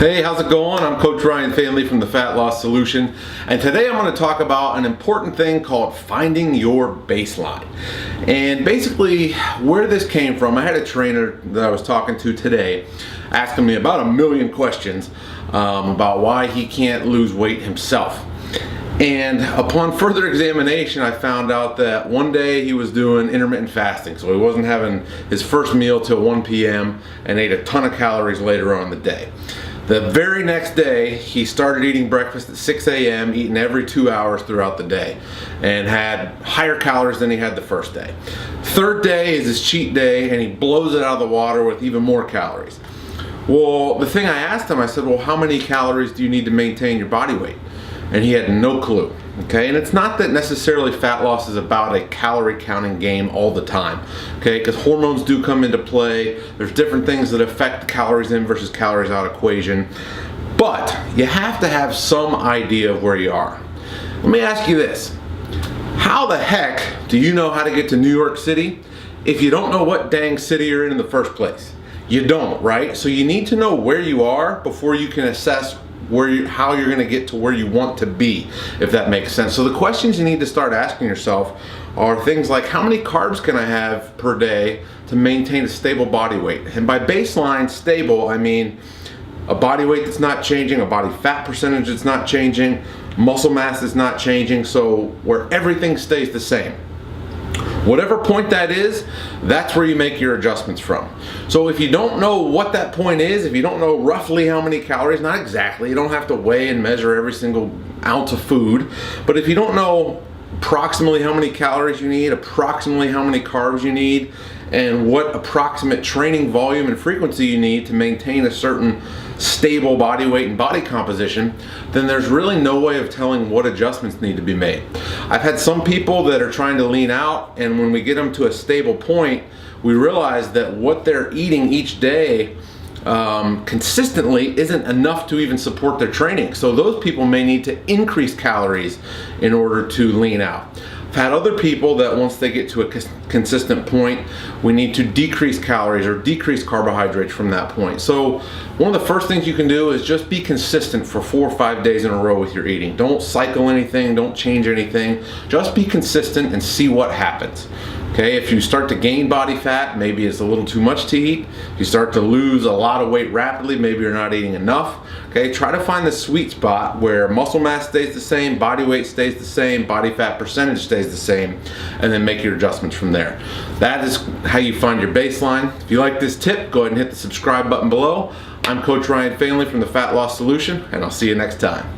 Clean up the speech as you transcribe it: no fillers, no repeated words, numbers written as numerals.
Hey, how's it going? I'm Coach Ryan Family from the Fat Loss Solution, and today I'm going to talk about an important thing called finding your baseline. And basically where this came from, I had a trainer that I was talking to today asking me about 1,000,000 questions about why he can't lose weight himself. And upon further examination, I found out that one day he was doing intermittent fasting, so he wasn't having his first meal till 1 p.m. and ate a ton of calories later on in the day. The very next day, he started eating breakfast at 6 a.m., eating every 2 hours throughout the day, and had higher calories than he had the first day. Third day is his cheat day, and he blows it out of the water with even more calories. Well, the thing I asked him, I said, well, how many calories do you need to maintain your body weight? And he had no clue. Okay, and it's not that necessarily fat loss is about a calorie counting game all the time, okay, because hormones do come into play. There's different things that affect calories in versus calories out equation, but you have to have some idea of where you are. Let me ask you this: how the heck do you know how to get to New York City if you don't know what dang city you're in the first place? You don't, right? So you need to know where you are before you can assess how you're going to get to where you want to be, if that makes sense. So the questions you need to start asking yourself are things like, how many carbs can I have per day to maintain a stable body weight? And by baseline stable, I mean a body weight that's not changing, a body fat percentage that's not changing, muscle mass that's not changing, so where everything stays the same. Whatever point that is, that's where you make your adjustments from. So if you don't know what that point is, if you don't know roughly how many calories, not exactly, you don't have to weigh and measure every single ounce of food, but if you don't know approximately how many calories you need, approximately how many carbs you need, and what approximate training volume and frequency you need to maintain a certain stable body weight and body composition, then there's really no way of telling what adjustments need to be made. I've had some people that are trying to lean out, and when we get them to a stable point, we realize that what they're eating each day consistently isn't enough to even support their training. So those people may need to increase calories in order to lean out. I've had other people that once they get to a consistent point, we need to decrease calories or decrease carbohydrates from that point. So one of the first things you can do is just be consistent for 4 or 5 days in a row with your eating. Don't cycle anything, don't change anything. Just be consistent and see what happens. Okay, if you start to gain body fat, maybe it's a little too much to eat. If you start to lose a lot of weight rapidly, maybe you're not eating enough. Okay, try to find the sweet spot where muscle mass stays the same, body weight stays the same, body fat percentage stays the same, and then make your adjustments from there. That is how you find your baseline. If you like this tip, go ahead and hit the subscribe button below. I'm Coach Ryan Family from the Fat Loss Solution, and I'll see you next time.